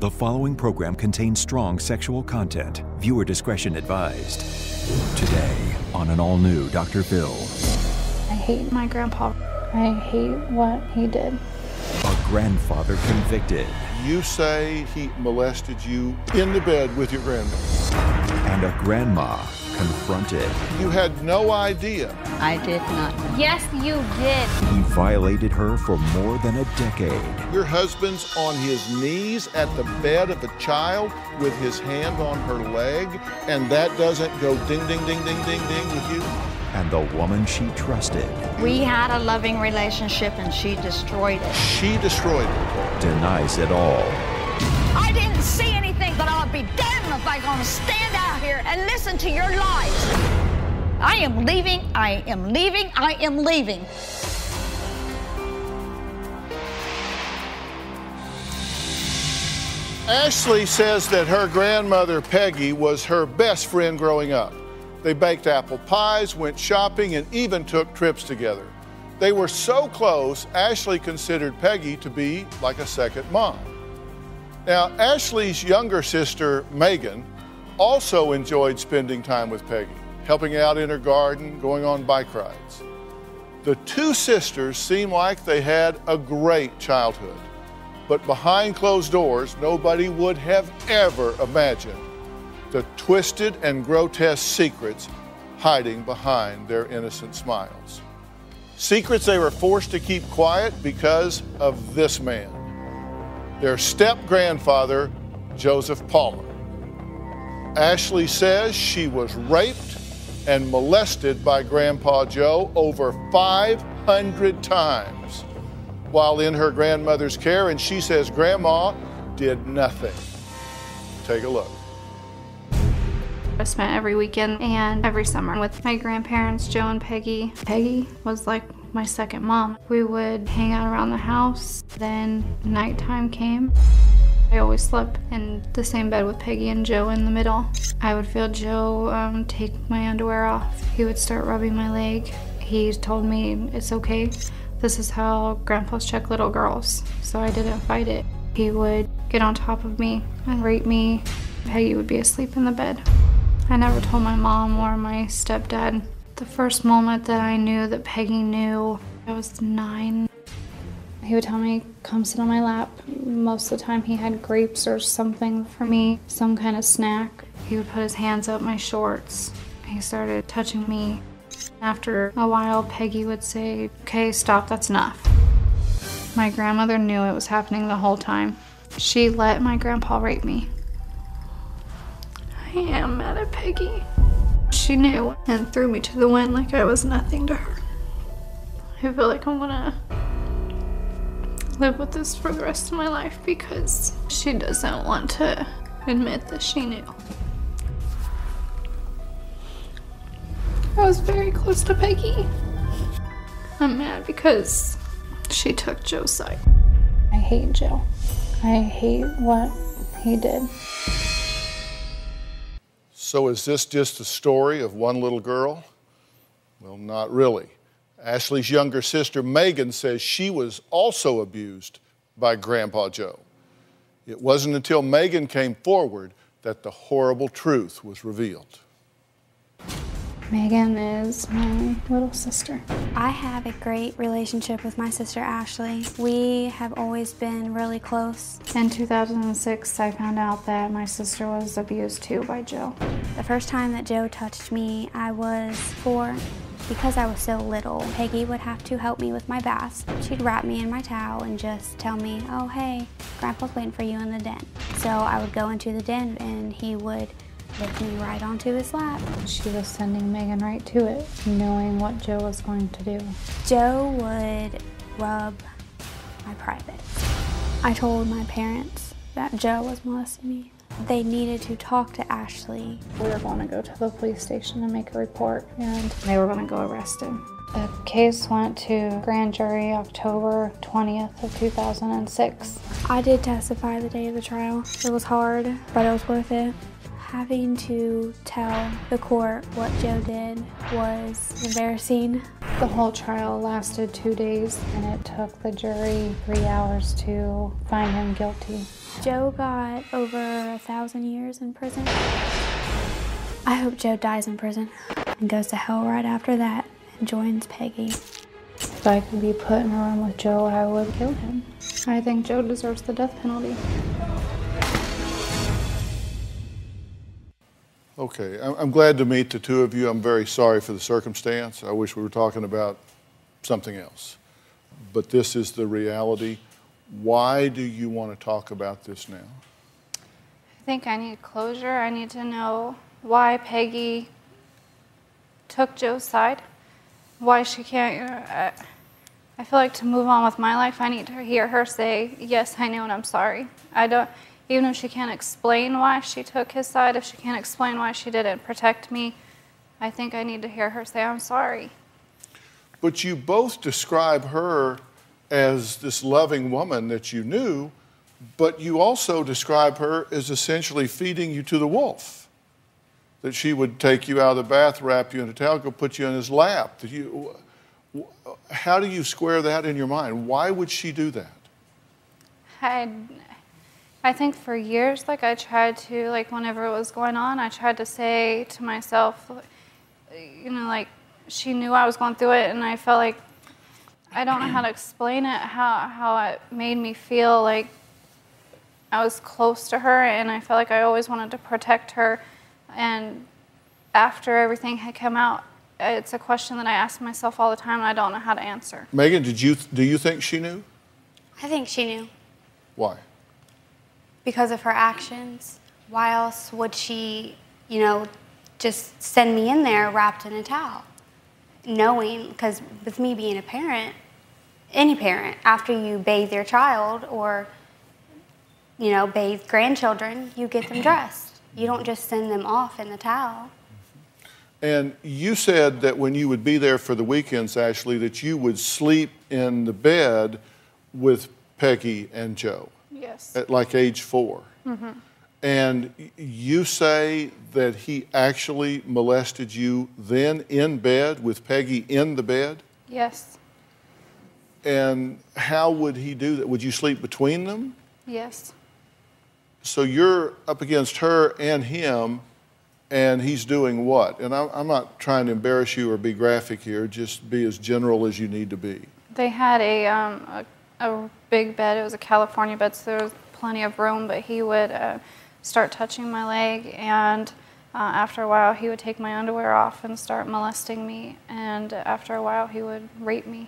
The following program contains strong sexual content. Viewer discretion advised. Today on an all-new Dr. Phil. I hate my grandpa. I hate what he did. A grandfather convicted. You say he molested you in the bed with your grandmother. And a grandma confronted. You had no idea. I did not. Yes, you did. He violated her for more than a decade. Your husband's on his knees at the bed of a child with his hand on her leg, and that doesn't go ding, ding, ding, ding, ding, ding with you? And the woman she trusted. We had a loving relationship and she destroyed it. She destroyed it. Denies it all. I didn't see anything, but I'll be damned if I'm gonna stand out here and listen to your lies. I am leaving, I am leaving, I am leaving. Ashley says that her grandmother, Peggy, was her best friend growing up. They baked apple pies, went shopping, and even took trips together. They were so close, Ashley considered Peggy to be like a second mom. Now, Ashley's younger sister, Megan, also enjoyed spending time with Peggy, helping out in her garden, going on bike rides. The two sisters seemed like they had a great childhood, but behind closed doors, nobody would have ever imagined the twisted and grotesque secrets hiding behind their innocent smiles. Secrets they were forced to keep quiet because of this man, their step-grandfather, Joseph Palmer. Ashley says she was raped and molested by Grandpa Joe over 500 times while in her grandmother's care, and she says Grandma did nothing. Take a look. I spent every weekend and every summer with my grandparents, Joe and Peggy. Peggy was like my second mom. We would hang out around the house. Then nighttime came. I always slept in the same bed with Peggy and Joe in the middle. I would feel Joe take my underwear off. He would start rubbing my leg. He told me, it's okay. This is how grandpas check little girls. So I didn't fight it. He would get on top of me and rape me. Peggy would be asleep in the bed. I never told my mom or my stepdad. The first moment that I knew that Peggy knew, I was 9. He would tell me, come sit on my lap. Most of the time he had grapes or something for me, some kind of snack. He would put his hands up my shorts. He started touching me. After a while, Peggy would say, okay, stop, that's enough. My grandmother knew it was happening the whole time. She let my grandpa rape me. I am mad at Peggy. She knew and threw me to the wind like I was nothing to her. I feel like I'm gonna live with this for the rest of my life because she doesn't want to admit that she knew. I was very close to Peggy. I'm mad because she took Joe's side. I hate Joe. I hate what he did. So is this just a story of one little girl? Well, not really. Ashley's younger sister, Megan, says she was also abused by Grandpa Joe. It wasn't until Megan came forward that the horrible truth was revealed. Megan is my little sister. I have a great relationship with my sister Ashley. We have always been really close. In 2006, I found out that my sister was abused too by Joe. The first time that Joe touched me, I was 4. Because I was so little, Peggy would have to help me with my baths. She'd wrap me in my towel and just tell me, oh hey, Grandpa's waiting for you in the den. So I would go into the den and he would lift me right onto his lap. She was sending Megan right to it, knowing what Joe was going to do. Joe would rub my privates. I told my parents that Joe was molesting me. They needed to talk to Ashley. We were going to go to the police station and make a report, and they were going to go arrest him. The case went to grand jury October 20th of 2006. I did testify the day of the trial. It was hard, but it was worth it. Having to tell the court what Joe did was embarrassing. The whole trial lasted 2 days, and it took the jury 3 hours to find him guilty. Joe got over 1,000 years in prison. I hope Joe dies in prison and goes to hell right after that and joins Peggy. If I could be put in a room with Joe, I would kill him. I think Joe deserves the death penalty. Okay, I'm glad to meet the two of you. I'm very sorry for the circumstance. I wish we were talking about something else. But this is the reality. Why do you want to talk about this now? I think I need closure. I need to know why Peggy took Joe's side, why she can't. I feel like to move on with my life, I need to hear her say, yes, I know and I'm sorry. Even if she can't explain why she took his side, if she can't explain why she didn't protect me, I think I need to hear her say, I'm sorry. But you both describe her as this loving woman that you knew, but you also describe her as essentially feeding you to the wolf. That she would take you out of the bath, wrap you in a towel, go put you in his lap. How do you square that in your mind? Why would she do that? I think for years, I tried to, whenever it was going on, I tried to say to myself, she knew I was going through it, and I felt like, I don't know how to explain it, how it made me feel like I was close to her, and I felt like I always wanted to protect her. And after everything had come out, it's a question that I ask myself all the time, and I don't know how to answer. Megan, do you think she knew? I think she knew. Why? Because of her actions. Why else would she, just send me in there wrapped in a towel? Knowing, because with me being a parent, any parent, after you bathe your child or, bathe grandchildren, you get them dressed. You don't just send them off in the towel. And you said that when you would be there for the weekends, Ashley, that you would sleep in the bed with Peggy and Joe. Yes. At age 4. Mm-hmm. And you say that he actually molested you then in bed with Peggy in the bed? Yes. And how would he do that? Would you sleep between them? Yes. So you're up against her and him, and he's doing what? And I'm not trying to embarrass you or be graphic here, just be as general as you need to be. They had a big bed. It was a California bed, so there was plenty of room, but he would start touching my leg, and after a while he would take my underwear off and start molesting me, and after a while he would rape me.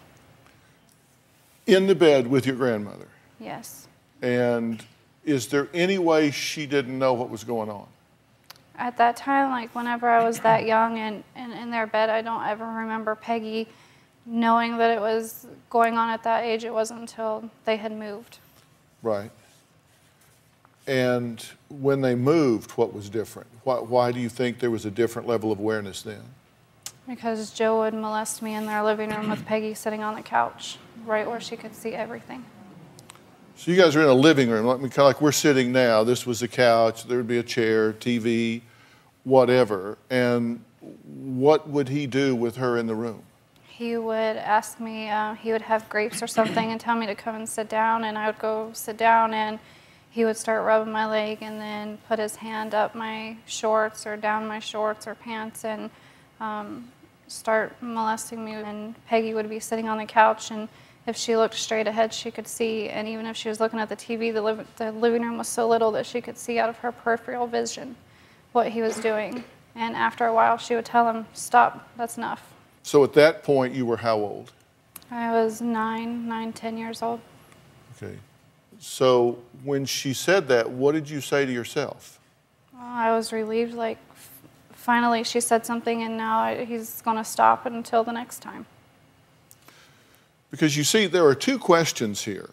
In the bed with your grandmother? Yes. And is there any way she didn't know what was going on? At that time, whenever I was that young and in their bed, I don't ever remember Peggy knowing that it was going on at that age. It wasn't until they had moved. Right. And when they moved, what was different? Why do you think there was a different level of awareness then? Because Joe would molest me in their living room with Peggy sitting on the couch, right where she could see everything. So you guys are in a living room, kind of like we're sitting now. This was a couch, there would be a chair, TV, whatever. And what would he do with her in the room? He would ask me, he would have grapes or something and tell me to come and sit down, and I would go sit down, and he would start rubbing my leg and then put his hand up my shorts or down my shorts or pants and start molesting me. And Peggy would be sitting on the couch, and if she looked straight ahead, she could see, and even if she was looking at the TV, the living room was so little that she could see out of her peripheral vision what he was doing. And after a while, she would tell him, stop, that's enough. So at that point, you were how old? I was 10 years old. Okay. So when she said that, what did you say to yourself? Well, I was relieved, finally she said something, and now he's going to stop it until the next time. Because you see, there are two questions here.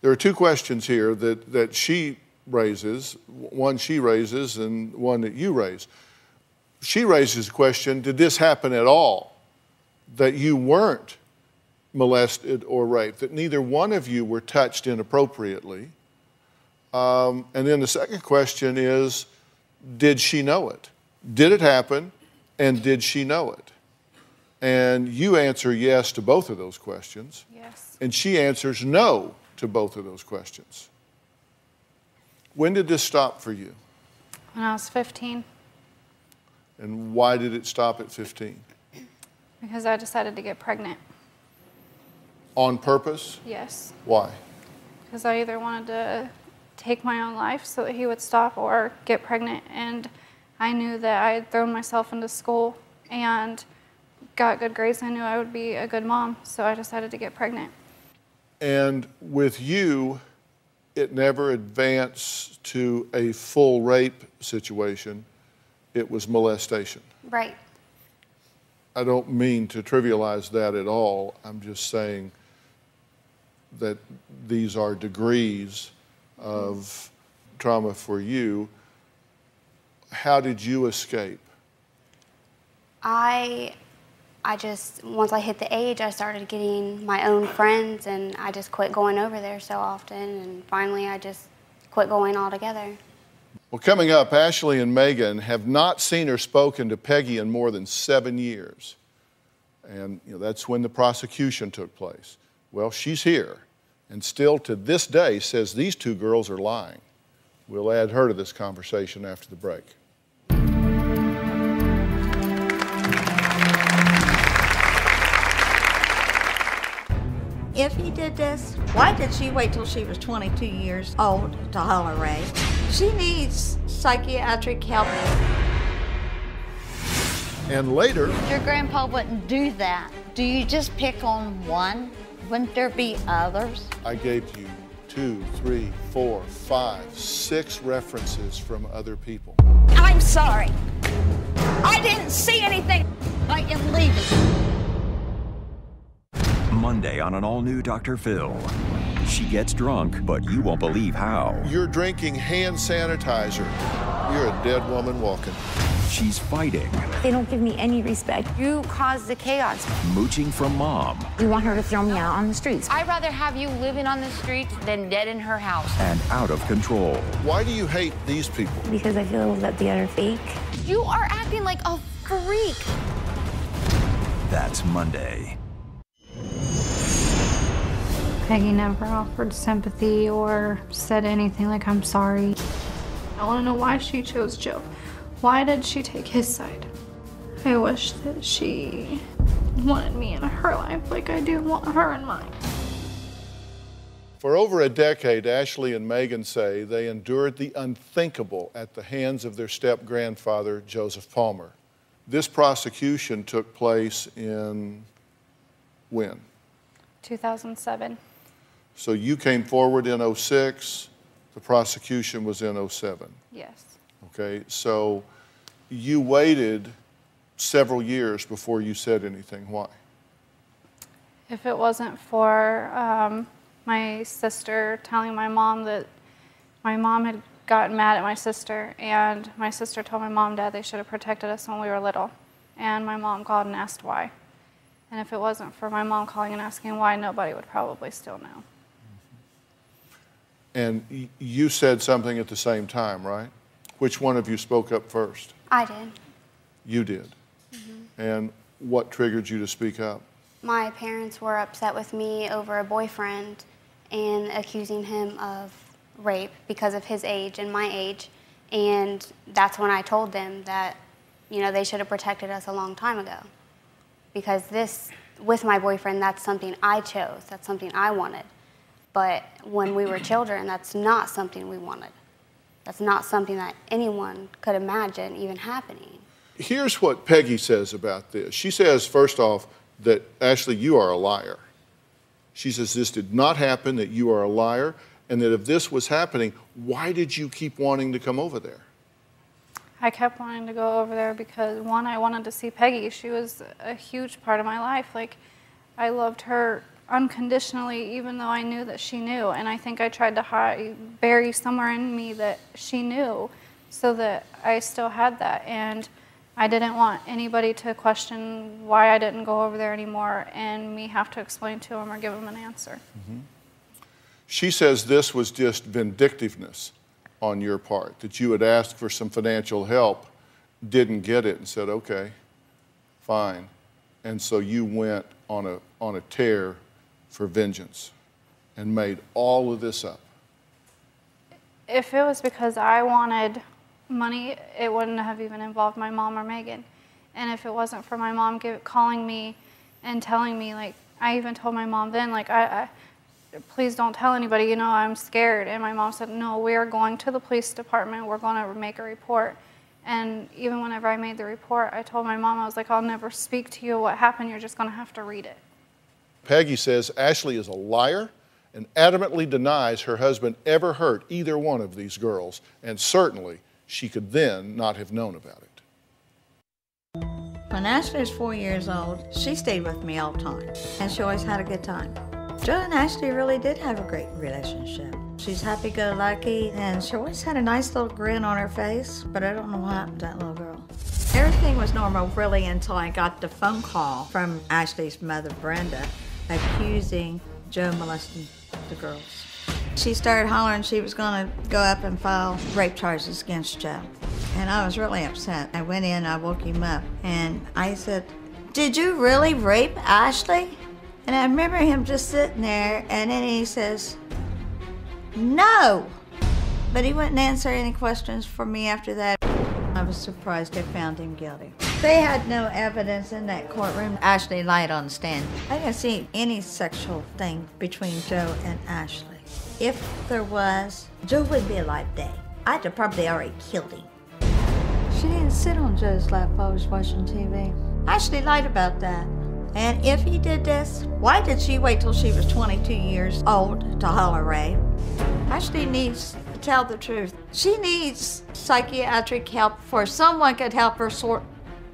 There are two questions here that she raises, one she raises and one that you raise. She raises the question, did this happen at all? That you weren't molested or raped, that neither one of you were touched inappropriately. And then the second question is, did she know it? Did it happen, and did she know it? And you answer yes to both of those questions. Yes. And she answers no to both of those questions. When did this stop for you? When I was 15. And why did it stop at 15? Because I decided to get pregnant. On purpose? Yes. Why? Because I either wanted to take my own life so that he would stop or get pregnant. And I knew that I had thrown myself into school and got good grades. I knew I would be a good mom, so I decided to get pregnant. And with you, it never advanced to a full rape situation. It was molestation. Right. I don't mean to trivialize that at all. I'm just saying that these are degrees of trauma for you. How did you escape? I just, once I hit the age, I started getting my own friends, and I just quit going over there so often, and finally I just quit going altogether. Well, coming up, Ashley and Megan have not seen or spoken to Peggy in more than 7 years. And that's when the prosecution took place. Well, she's here, and still to this day says these two girls are lying. We'll add her to this conversation after the break. If he did this, why did she wait till she was 22 years old to holler rape? She needs psychiatric help. And later, Your grandpa wouldn't do that. Do you just pick on one? Wouldn't there be others? I gave you 2, 3, 4, 5, 6 references from other people. I'm sorry. I didn't see anything. I am leaving. Monday on an all-new Dr. Phil. She gets drunk, but you won't believe how. You're drinking hand sanitizer. You're a dead woman walking. She's fighting, They don't give me any respect. You caused the chaos. mooching from Mom, You want her to throw me out on the streets. I'd rather have you living on the streets than dead in her house. and out of control. Why do you hate these people? Because I feel that the other fake. You are acting like a freak. That's Monday. Peggy never offered sympathy or said anything like, I'm sorry. I want to know why she chose Joe. Why did she take his side? I wish that she wanted me in her life like I do want her in mine. For over a decade, Ashley and Megan say they endured the unthinkable at the hands of their step-grandfather, Joseph Palmer. This prosecution took place in when? 2007. So you came forward in 06, the prosecution was in 07. Yes. Okay, so you waited several years before you said anything. Why? If it wasn't for my sister telling my mom that my mom had gotten mad at my sister, and my sister told my mom and dad they should have protected us when we were little, and my mom called and asked why. And if it wasn't for my mom calling and asking why, nobody would probably still know. And you said something at the same time, right? Which one of you spoke up first? I did. You did. And what triggered you to speak up? My parents were upset with me over a boyfriend and accusing him of rape because of his age and my age. And that's when I told them that, they should have protected us a long time ago. Because this, with my boyfriend, that's something I chose. That's something I wanted. But when we were children, that's not something we wanted. That's not something that anyone could imagine even happening. Here's what Peggy says about this. She says, first off, that Ashley, you are a liar. She says this did not happen, that you are a liar, and that if this was happening, why did you keep wanting to come over there? I kept wanting to go over there because, one, I wanted to see Peggy. She was a huge part of my life. Like, I loved her unconditionally, even though I knew that she knew. And I think I tried to bury somewhere in me that she knew so that I still had that. And I didn't want anybody to question why I didn't go over there anymore and me have to explain to them or give them an answer. She says this was just vindictiveness on your part, that you had asked for some financial help, didn't get it, and said, okay, fine. and so you went on a tear for vengeance and made all of this up? If it was because I wanted money, it wouldn't have even involved my mom or Megan. And if it wasn't for my mom calling me and telling me, like, I even told my mom then, like, please don't tell anybody, you know, I'm scared. And my mom said, no, we are going to the police department. We're going to make a report. And even whenever I made the report, I told my mom, I was like, I'll never speak to you. What happened? You're just going to have to read it. Peggy says Ashley is a liar and adamantly denies her husband ever hurt either one of these girls, and certainly she could then not have known about it. When Ashley was 4 years old, she stayed with me all the time, and she always had a good time. Joe and Ashley really did have a great relationship. She's happy-go-lucky, and she always had a nice little grin on her face, but I don't know what happened to that little girl. Everything was normal, really, until I got the phone call from Ashley's mother, Brenda, accusing Joe molesting the girls. She started hollering she was going to go up and file rape charges against Joe. And I was really upset. I went in, I woke him up, and I said, "Did you really rape Ashley?" And I remember him just sitting there, and then he says, "No." But he wouldn't answer any questions for me after that. I was surprised they found him guilty. They had no evidence in that courtroom. Ashley lied on the stand. I didn't see any sexual thing between Joe and Ashley. If there was, Joe wouldn't be alive today. I'd have probably already killed him. She didn't sit on Joe's lap while I was watching TV. Ashley lied about that. And if he did this, why did she wait till she was 22 years old to holler rape? Ashley needs to tell the truth. She needs psychiatric help before someone could help her sort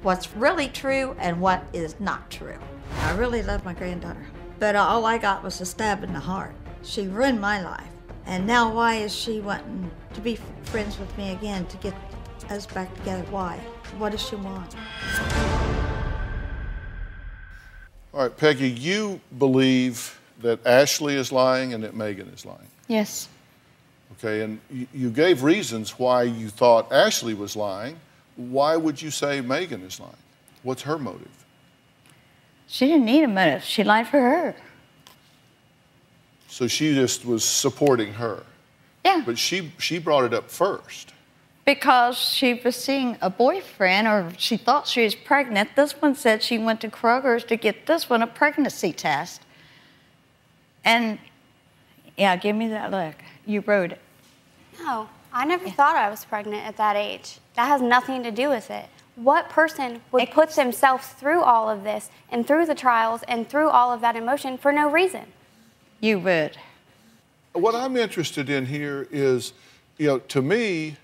what's really true and what is not true. I really love my granddaughter, but all I got was a stab in the heart. She ruined my life. And now why is she wanting to be friends with me again, to get us back together? Why? What does she want? All right, Peggy, you believe that Ashley is lying and that Megan is lying. Yes. Okay, and you gave reasons why you thought Ashley was lying. Why would you say Megan is lying? What's her motive? She didn't need a motive. She lied for her. So she just was supporting her. Yeah. But she brought it up first. Because she was seeing a boyfriend, or she thought she was pregnant. This one said she went to Kroger's to get this one a pregnancy test. And, yeah, give me that look. You wrote it. No, I never thought I was pregnant at that age. That has nothing to do with it. What person would put themselves through all of this and through the trials and through all of that emotion for no reason? You would. What I'm interested in here is, you know, to me,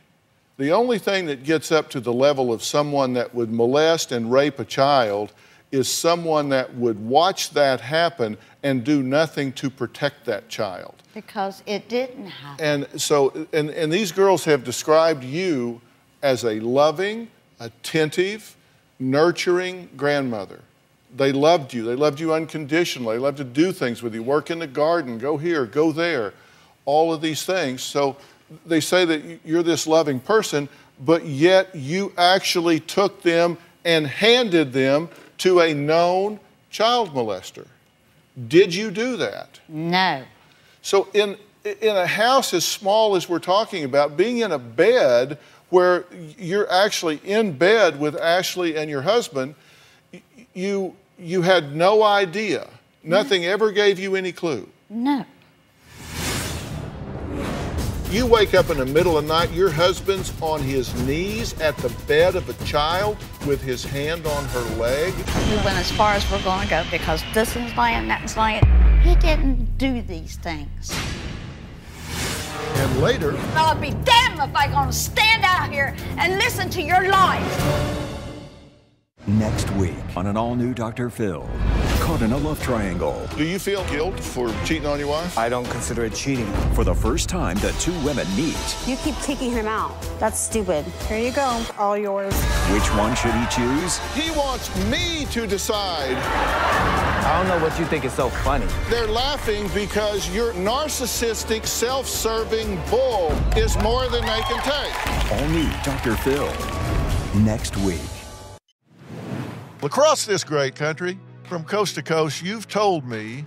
the only thing that gets up to the level of someone that would molest and rape a child is someone that would watch that happen and do nothing to protect that child. Because it didn't happen. And so, and these girls have described you as a loving, attentive, nurturing grandmother. They loved you. They loved you unconditionally. They loved to do things with you, work in the garden, go here, go there, all of these things. So they say that you're this loving person, but yet you actually took them and handed them to a known child molester. Did you do that? No. So in a house as small as we're talking about, being in a bed where you're actually in bed with Ashley and your husband, you had no idea. Nothing ever gave you any clue. No. You wake up in the middle of the night, your husband's on his knees at the bed of a child with his hand on her leg. We went as far as we're going to go because this one's lying, that one's lying. He didn't do these things. And later, I'll be damned if I'm going to stand out here and listen to your lies. Next week on an all-new Dr. Phil. Caught in a love triangle. do you feel guilt for cheating on your wife? I don't consider it cheating. For the first time, the two women meet. You keep kicking him out. That's stupid. Here you go, all yours. Which one should he choose? He wants me to decide. I don't know what you think is so funny. They're laughing because your narcissistic, self-serving bull is more than they can take. All new Dr. Phil. Next week. Across this great country, from coast to coast, you've told me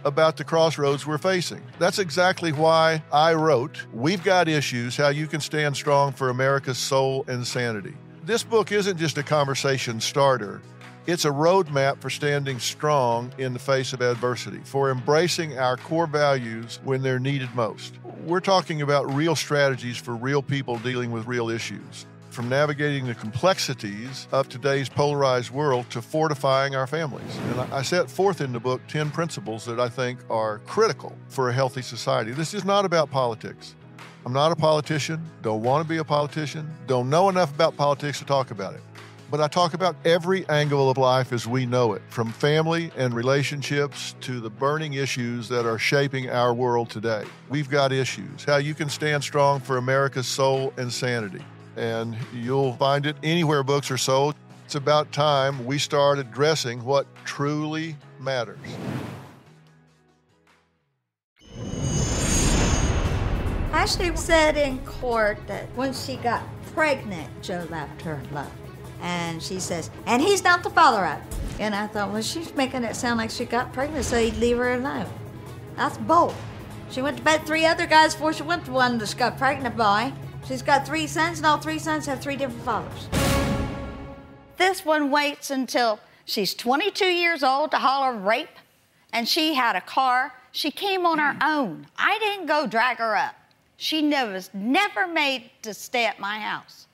about the crossroads we're facing. That's exactly why I wrote We've Got Issues, How You Can Stand Strong for America's Soul and Sanity. This book isn't just a conversation starter. It's a roadmap for standing strong in the face of adversity, for embracing our core values when they're needed most. We're talking about real strategies for real people dealing with real issues, from navigating the complexities of today's polarized world to fortifying our families. And I set forth in the book 10 principles that I think are critical for a healthy society. This is not about politics. I'm not a politician, don't want to be a politician, don't know enough about politics to talk about it. But I talk about every angle of life as we know it, from family and relationships to the burning issues that are shaping our world today. We've got issues, how you can stand strong for America's soul and sanity. And you'll find it anywhere books are sold. It's about time we start addressing what truly matters. Ashley said in court that when she got pregnant, Joe left her alone. And she says, and he's not the father of it. And I thought, well, she's making it sound like she got pregnant so he'd leave her alone. That's bold. She went to bed 3 other guys before she went to one that she got pregnant by. She's got 3 sons, and all 3 sons have 3 different fathers. This one waits until she's 22 years old to holler rape, and she had a car. She came on her own. I didn't go drag her up. She was never made to stay at my house.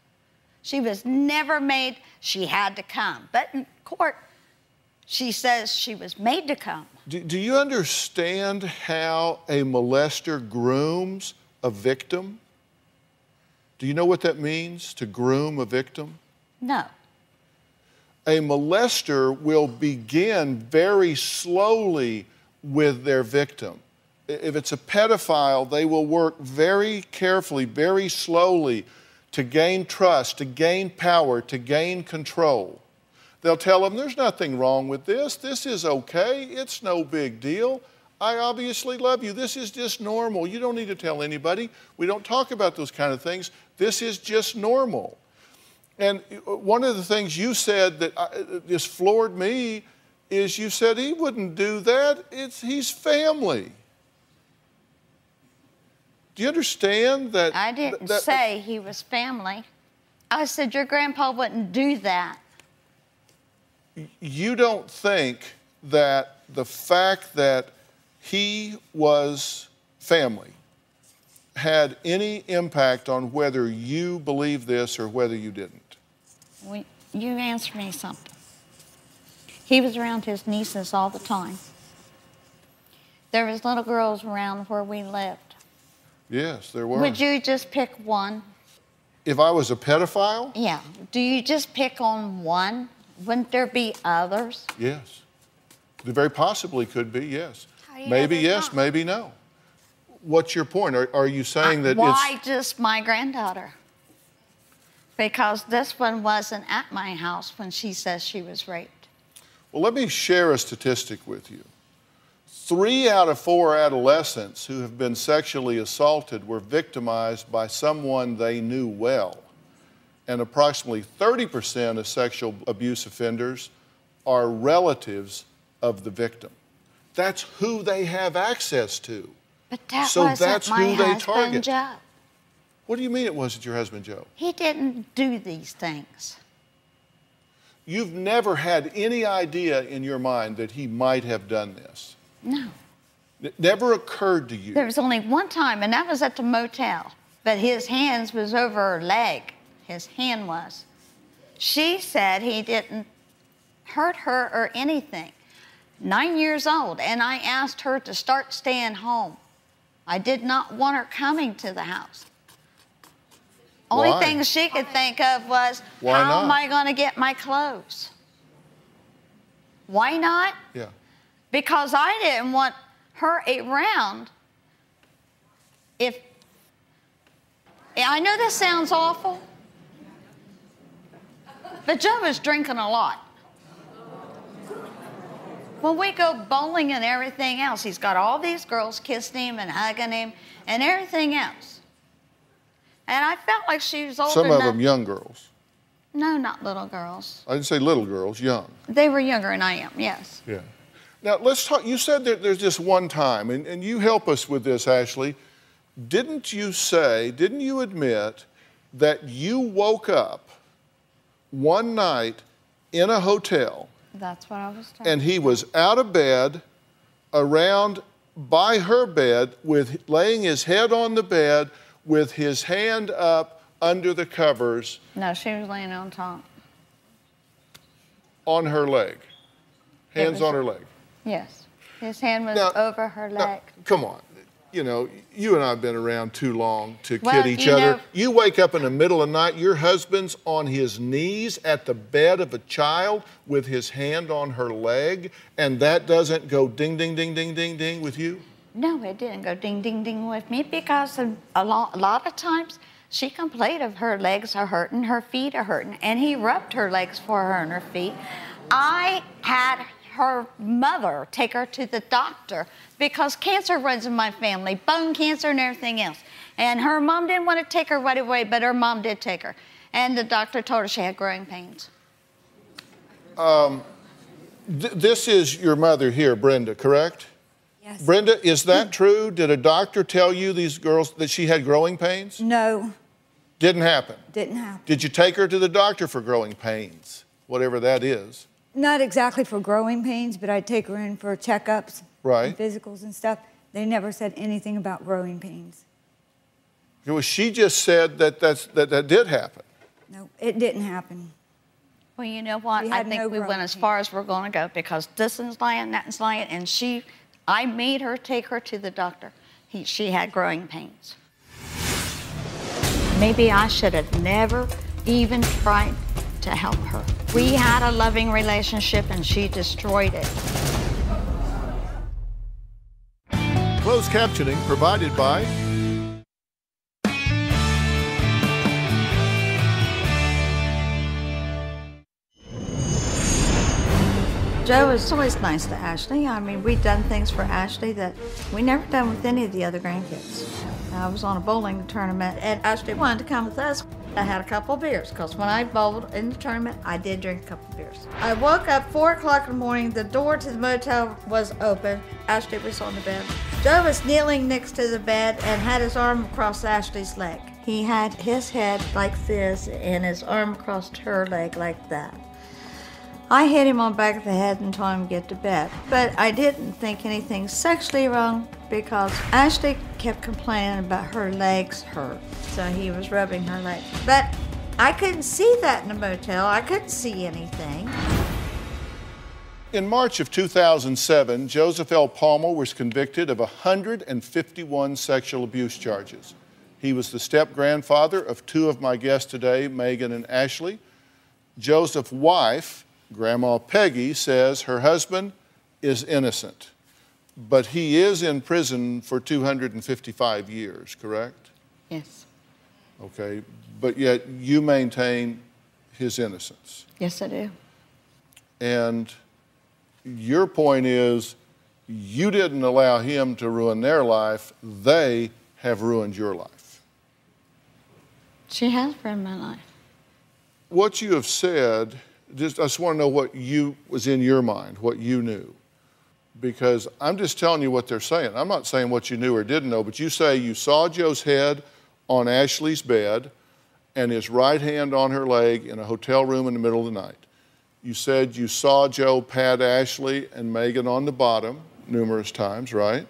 She was never made, she had to come. But in court, she says she was made to come. Do you understand how a molester grooms a victim? Do you know what that means, to groom a victim? No. A molester will begin very slowly with their victim. If it's a pedophile, they will work very carefully, very slowly to gain trust, to gain power, to gain control. They'll tell them, there's nothing wrong with this. This is okay. It's no big deal. I obviously love you. This is just normal. You don't need to tell anybody. We don't talk about those kind of things. This is just normal. And one of the things you said that just floored me is you said he wouldn't do that. He's family. Do you understand that? I didn't say he was family. I said your grandpa wouldn't do that. You don't think that the fact that he was family had any impact on whether you believe this or whether you didn't? Well, you answer me something. He was around his nieces all the time. There was little girls around where we lived. Yes, there were. Would you just pick one? If I was a pedophile? Yeah. Do you just pick on one? Wouldn't there be others? Yes. There very possibly could be, yes. Maybe yes, maybe no. What's your point? Are you saying that why just my granddaughter? Because this one wasn't at my house when she says she was raped. Well, let me share a statistic with you. 3 out of 4 adolescents who have been sexually assaulted were victimized by someone they knew well. And approximately 30% of sexual abuse offenders are relatives of the victim. That's who they have access to. But that so wasn't that's my who they husband, target. Joe. What do you mean it wasn't your husband, Joe? He didn't do these things. You've never had any idea in your mind that he might have done this? No. It never occurred to you? There was only one time, and that was at the motel. But his hands was over her leg. His hand was. She said he didn't hurt her or anything. 9 years old, and I asked her to start staying home. I did not want her coming to the house. Only thing she could think of was, how am I going to get my clothes? Why not? Yeah. Because I didn't want her around. I know this sounds awful, but Joe was drinking a lot. When we go bowling and everything else, he's got all these girls kissing him and hugging him and everything else. And I felt like she was old enough. Some of them young girls. No, not little girls. I didn't say little girls, young. They were younger than I am, yes. Yeah. Now, let's talk. You said that there's just one time, and you help us with this, Ashley. Didn't you admit that you woke up one night in a hotel? That's what I was told. And he was out of bed, around by her bed, laying his head on the bed with his hand up under the covers. No, she was laying on top. On her leg. Hands on her leg. Yes. His hand was over her leg. Come on. You know, you and I have been around too long to kid each other. You wake up in the middle of the night, your husband's on his knees at the bed of a child with his hand on her leg, and that doesn't go ding, ding, ding, ding, ding, ding with you? No, it didn't go ding, ding, ding with me because a lot of times she complained of her legs are hurting, her feet are hurting, and he rubbed her legs for her and her feet. I had her mother take her to the doctor because cancer runs in my family, bone cancer and everything else. And her mom didn't want to take her right away, but her mom did take her. And the doctor told her she had growing pains. This is your mother here, Brenda, correct? Yes. Brenda, is that true? Did a doctor tell you, these girls, that she had growing pains? No. Didn't happen? Didn't happen. Did you take her to the doctor for growing pains, whatever that is? Not exactly for growing pains, but I'd take her in for checkups, right, and physicals and stuff. They never said anything about growing pains. Well, she just said that did happen. No, it didn't happen. Well, you know what? I think we went as far as we're going to go because this one's lying, that one's lying, and I made her take her to the doctor. She had growing pains. Maybe I should have never even tried to help her. We had a loving relationship and she destroyed it. Closed captioning provided by Joe is always nice to Ashley. I mean, we've done things for Ashley that we never done with any of the other grandkids. I was on a bowling tournament and Ashley wanted to come with us. I had a couple of beers because when I bowled in the tournament, I did drink a couple of beers. I woke up 4 o'clock in the morning. The door to the motel was open. Ashley was on the bed. Joe was kneeling next to the bed and had his arm across Ashley's leg. He had his head like this and his arm across her leg like that. I hit him on the back of the head and told him to get to bed. But I didn't think anything sexually wrong because Ashley kept complaining about her legs hurt. So he was rubbing her legs. But I couldn't see that in the motel. I couldn't see anything. In March of 2007, Joseph L. Palmer was convicted of 151 sexual abuse charges. He was the step-grandfather of 2 of my guests today, Megan and Ashley. Joseph's wife, Grandma Peggy, says her husband is innocent, but he is in prison for 255 years, correct? Yes. Okay, but yet you maintain his innocence. Yes, I do. And your point is you didn't allow him to ruin their life, they have ruined your life. She has ruined my life. What you have said, I just want to know what was in your mind, what you knew. Because I'm just telling you what they're saying. I'm not saying what you knew or didn't know, but you say you saw Joe's head on Ashley's bed and his right hand on her leg in a hotel room in the middle of the night. You said you saw Joe pat Ashley and Megan on the bottom numerous times, right?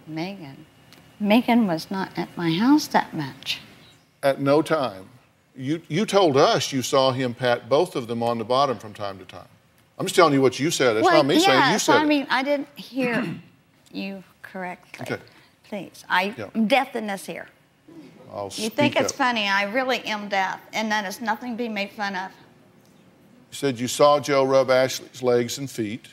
Megan was not at my house that much. At no time. You told us you saw him pat both of them on the bottom from time to time. I'm just telling you what you said. It's not me saying you said it. I mean, I didn't hear you correctly. Okay. Please, I'm deaf in this ear. You think it's funny, I really am deaf, and that is nothing to be made fun of. You said you saw Joe rub Ashley's legs and feet.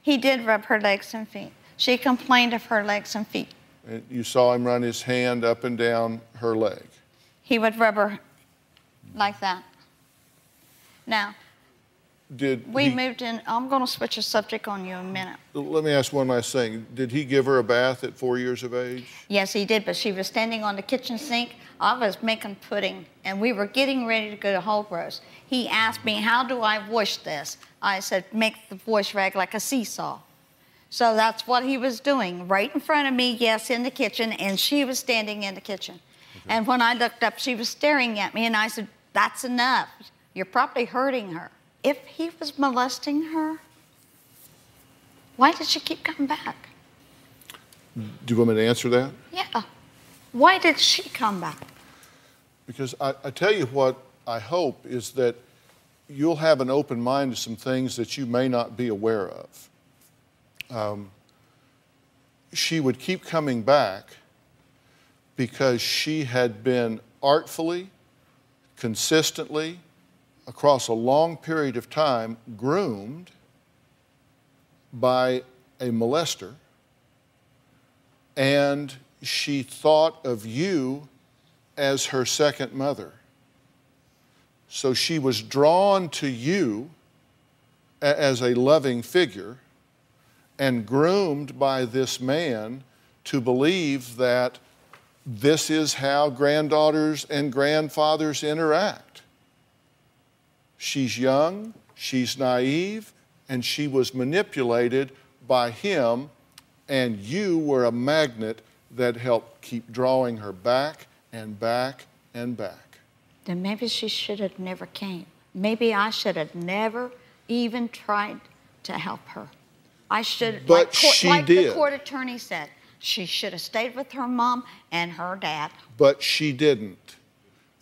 He did rub her legs and feet. She complained of her legs and feet. And you saw him run his hand up and down her leg. He would rub her like that. Now, We moved in. I'm going to switch the subject on you in a minute. Let me ask one last thing. Did he give her a bath at 4 years of age? Yes, he did, but she was standing on the kitchen sink. I was making pudding, and we were getting ready to go to Whole Gross. He asked me, how do I wash this? I said, make the wash rag like a seesaw. So that's what he was doing, right in front of me, yes, in the kitchen, and she was standing in the kitchen. Okay. And when I looked up, she was staring at me, and I said, that's enough. You're probably hurting her. If he was molesting her, why did she keep coming back? Do you want me to answer that? Yeah. Why did she come back? Because I tell you what I hope is that you'll have an open mind to some things that you may not be aware of. She would keep coming back because she had been artfully, consistently, across a long period of time, groomed by a molester, and she thought of you as her second mother. So she was drawn to you as a loving figure and groomed by this man to believe that this is how granddaughters and grandfathers interact. She's young, she's naive, and she was manipulated by him, and you were a magnet that helped keep drawing her back and back and back. Then maybe she should have never came. Maybe I should have never even tried to help her. I should, but she like did. The court attorney said, she should have stayed with her mom and her dad. But she didn't.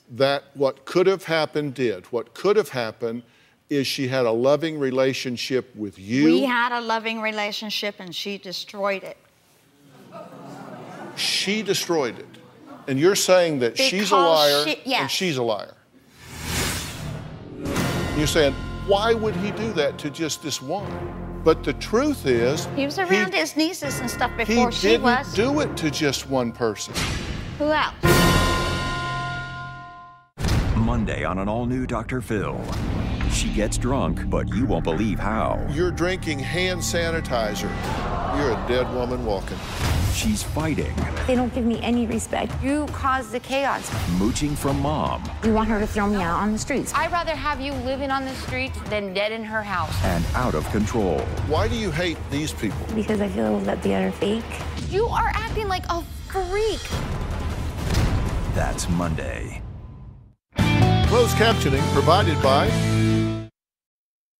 That what could have happened did. What could have happened is she had a loving relationship with you. We had a loving relationship and she destroyed it. She destroyed it. And you're saying that she's a liar and she's a liar. You're saying, why would he do that to just this one? But the truth is... He was around his nieces and stuff before she was. He didn't do it to just one person. Who else? Monday on an all-new Dr. Phil. She gets drunk, but you won't believe how. You're drinking hand sanitizer. You're a dead woman walking. She's fighting. They don't give me any respect. You cause the chaos. Mooching from mom. You want her to throw me out on the streets. I'd rather have you living on the streets than dead in her house. And out of control. Why do you hate these people? Because I feel that they are fake. You are acting like a freak. That's Monday. Closed captioning provided by...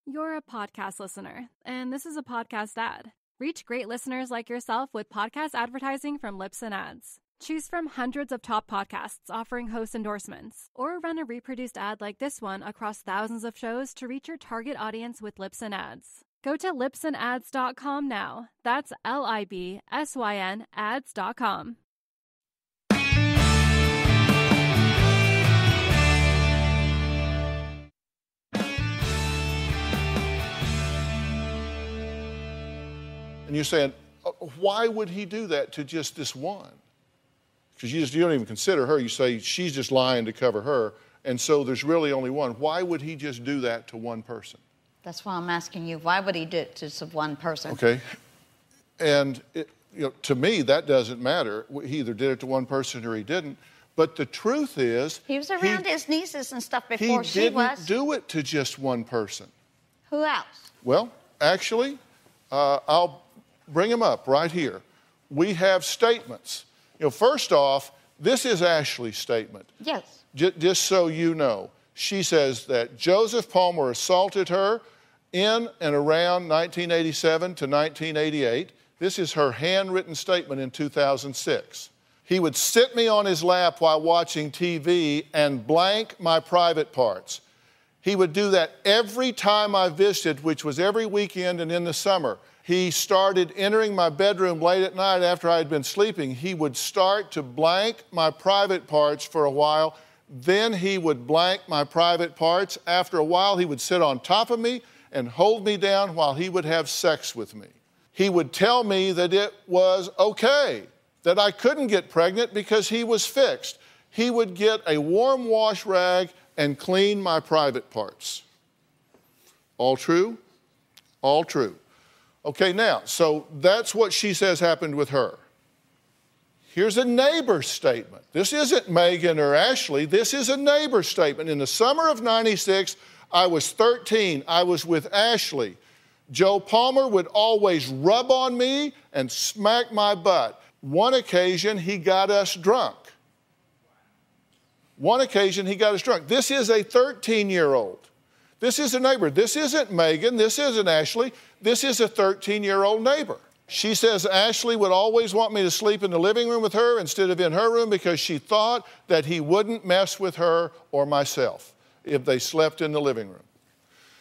You're a podcast listener, and this is a podcast ad. Reach great listeners like yourself with podcast advertising from Lips and Ads. Choose from hundreds of top podcasts offering host endorsements, or run a reproduced ad like this one across thousands of shows to reach your target audience with Lips and Ads. Go to lipsandads.com now. That's LIBSYN ads.com. And you're saying, why would he do that to just this one? Because you don't even consider her. You say she's just lying to cover her, and so there's really only one. Why would he just do that to one person? That's why I'm asking you. Why would he do it to just one person? Okay. And to me, that doesn't matter. He either did it to one person or he didn't. But the truth is... He was around his nieces and stuff before she was. He didn't do it to just one person. Who else? Well, actually, I'll bring them up right here. We have statements. First off, this is Ashley's statement. Yes. Just so you know. She says that Joseph Palmer assaulted her in and around 1987 to 1988. This is her handwritten statement in 2006. He would sit me on his lap while watching TV and blank my private parts. He would do that every time I visited, which was every weekend and in the summer. He started entering my bedroom late at night after I had been sleeping. He would start to blank my private parts for a while. Then he would blank my private parts. After a while, he would sit on top of me and hold me down while he would have sex with me. He would tell me that it was okay, that I couldn't get pregnant because he was fixed. He would get a warm wash rag and clean my private parts. All true? All true. Okay, now, so that's what she says happened with her. Here's a neighbor's statement. This isn't Megan or Ashley. This is a neighbor's statement. In the summer of '96, I was 13. I was with Ashley. Joe Palmer would always rub on me and smack my butt. One occasion, he got us drunk. One occasion, he got us drunk. This is a 13-year-old. This is a neighbor. This isn't Megan. This isn't Ashley. This is a 13-year-old neighbor. She says Ashley would always want me to sleep in the living room with her instead of in her room because she thought that he wouldn't mess with her or myself if they slept in the living room.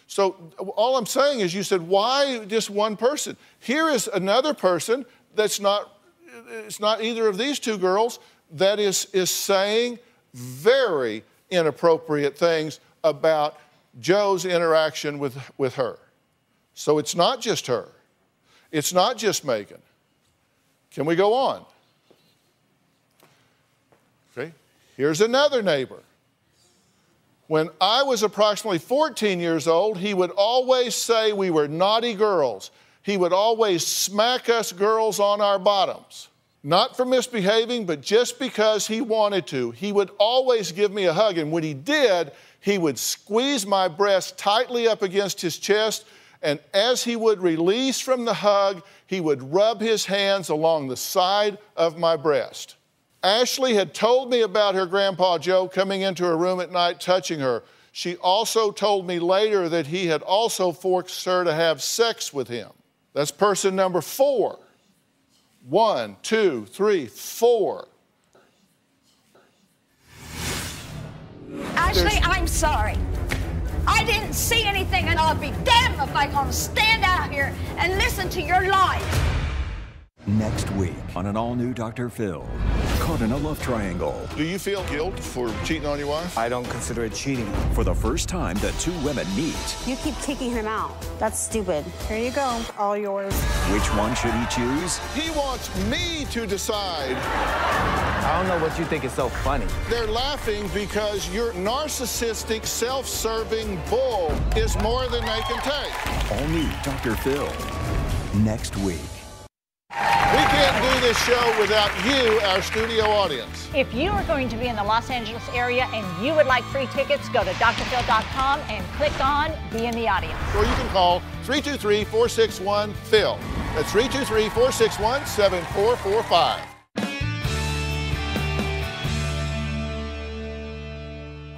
So all I'm saying is, you said, why just one person? Here is another person that's not, it's not either of these two girls, that is saying very inappropriate things about Joe's interaction with her. So it's not just her. It's not just Megan. Can we go on? Okay, here's another neighbor. When I was approximately 14 years old, he would always say we were naughty girls. He would always smack us girls on our bottoms. Not for misbehaving, but just because he wanted to. He would always give me a hug, and when he did, he would squeeze my breast tightly up against his chest, and as he would release from the hug, he would rub his hands along the side of my breast. Ashley had told me about her grandpa Joe coming into her room at night touching her. She also told me later that he had also forced her to have sex with him. That's person number 4. 1, 2, 3, 4. Ashley, I'm sorry. I didn't see anything, and I'll be damned if I'm going to stand out here and listen to your lies. Next week on an all-new Dr. Phil. Caught in a love triangle. Do you feel guilt for cheating on your wife? I don't consider it cheating. For the first time, the two women meet. You keep kicking him out. That's stupid. Here you go. All yours. Which one should he choose? He wants me to decide. I don't know what you think is so funny. They're laughing because your narcissistic, self-serving bull is more than they can take. All new Dr. Phil. Next week. We can't do this show without you, our studio audience. If you are going to be in the Los Angeles area and you would like free tickets, go to drphil.com and click on Be in the Audience. Or you can call 323-461-PHIL. That's 323-461-7445.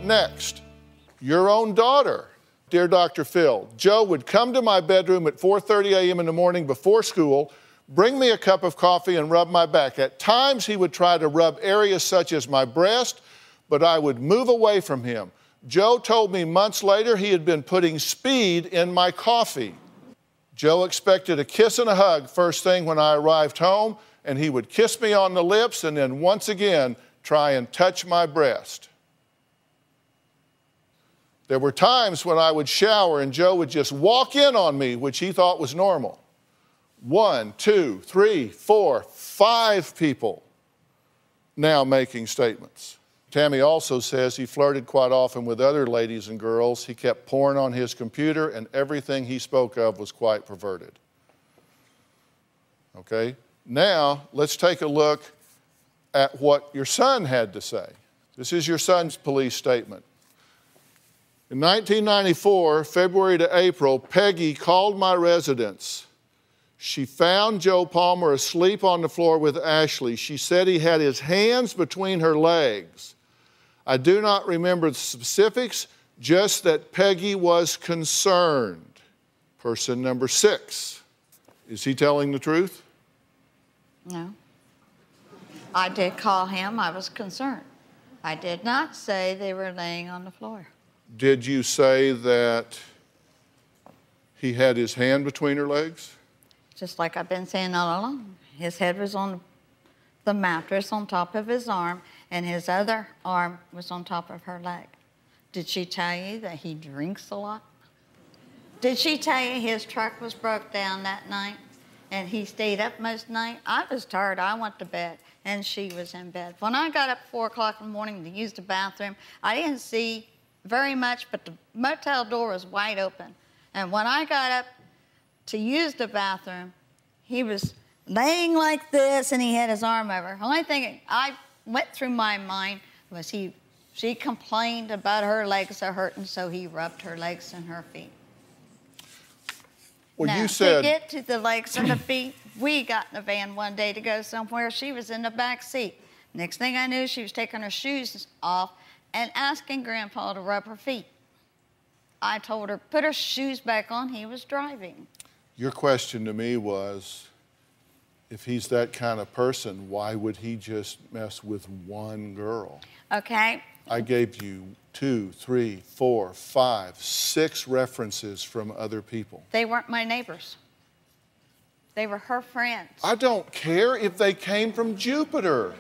Next, your own daughter. Dear Dr. Phil, Joe would come to my bedroom at 4:30 a.m. in the morning before school, bring me a cup of coffee and rub my back. At times, he would try to rub areas such as my breast, but I would move away from him. Joe told me months later he had been putting speed in my coffee. Joe expected a kiss and a hug first thing when I arrived home, and he would kiss me on the lips and then once again try and touch my breast. There were times when I would shower and Joe would just walk in on me, which he thought was normal. 1, 2, 3, 4, 5 people now making statements. Tammy also says he flirted quite often with other ladies and girls. He kept porn on his computer, and everything he spoke of was quite perverted. Okay, now let's take a look at what your son had to say. This is your son's police statement. In 1994, February to April, Peggy called my residence. She found Joe Palmer asleep on the floor with Ashley. She said he had his hands between her legs. I do not remember the specifics, just that Peggy was concerned. Person number 6. Is he telling the truth? No. I did call him. I was concerned. I did not say they were laying on the floor. Did you say that he had his hand between her legs? Just like I've been saying all along. His head was on the mattress on top of his arm, and his other arm was on top of her leg. Did she tell you that he drinks a lot? Did she tell you his truck was broke down that night and he stayed up most night? I was tired. I went to bed, and she was in bed. When I got up at 4 o'clock in the morning to use the bathroom, I didn't see very much, but the motel door was wide open. And when I got up to use the bathroom, he was laying like this and he had his arm over. The only thing I went through my mind was she complained about her legs are hurting, so he rubbed her legs and her feet. Well, now, you said... to get to the legs and the feet, we got in a van one day to go somewhere. She was in the back seat. Next thing I knew, she was taking her shoes off and asking Grandpa to rub her feet. I told her, put her shoes back on. He was driving. Your question to me was, if he's that kind of person, why would he just mess with one girl? Okay. I gave you 2, 3, 4, 5, 6 references from other people. They weren't my neighbors. They were her friends. I don't care if they came from Jupiter.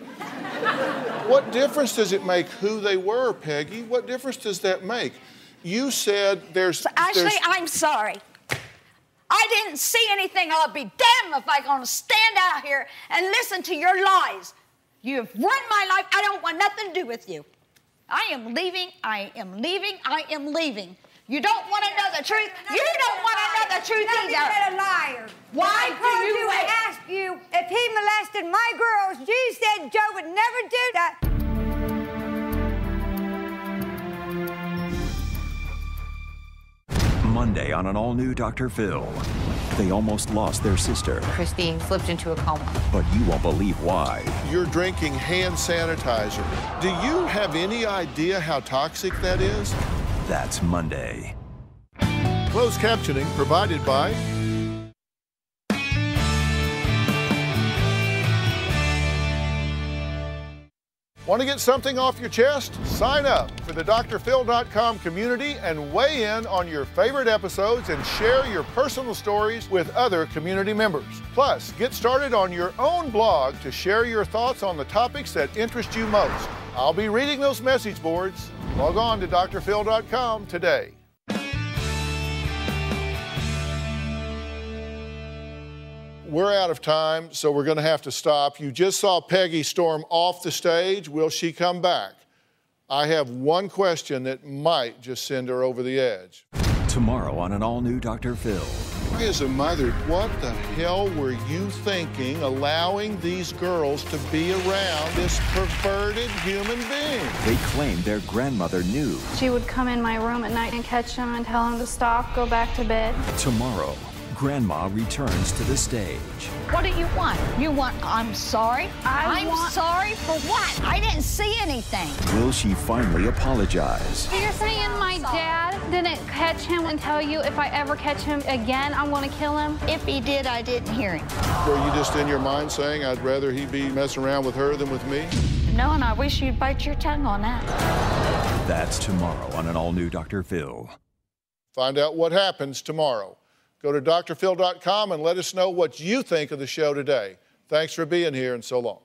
What difference does it make who they were, Peggy? What difference does that make? You said there's... Ashley, I'm sorry. I didn't see anything. I'll be damned if I'm going to stand out here and listen to your lies. You've ruined my life. I don't want nothing to do with you. I am leaving. I am leaving. I am leaving. You don't want to know the truth. You don't want to know the truth either. Nothing but a liar. Why do you and asked you if he molested my girls? You said Joe would never do that. Monday on an all-new Dr. Phil. They almost lost their sister. Christine slipped into a coma. But you won't believe why. You're drinking hand sanitizer. Do you have any idea how toxic that is? That's Monday. Closed captioning provided by... Want to get something off your chest? Sign up for the drphil.com community and weigh in on your favorite episodes and share your personal stories with other community members. Plus, get started on your own blog to share your thoughts on the topics that interest you most. I'll be reading those message boards. Log on to drphil.com today. We're out of time, so we're going to have to stop. You just saw Peggy storm off the stage. Will she come back? I have one question that might just send her over the edge. Tomorrow on an all-new Dr. Phil. As a mother, what the hell were you thinking allowing these girls to be around this perverted human being? They claim their grandmother knew. She would come in my room at night and catch him and tell him to stop, go back to bed. Tomorrow, Grandma returns to the stage. What do you want? You want, I'm sorry? I'm sorry for what? I didn't see anything. Will she finally apologize? You're saying my dad didn't catch him and tell you if I ever catch him again, I'm going to kill him? If he did, I didn't hear him. Were you just in your mind saying, I'd rather he be messing around with her than with me? No, and I wish you'd bite your tongue on that. That's tomorrow on an all-new Dr. Phil. Find out what happens tomorrow. Go to drphil.com and let us know what you think of the show today. Thanks for being here, and so long.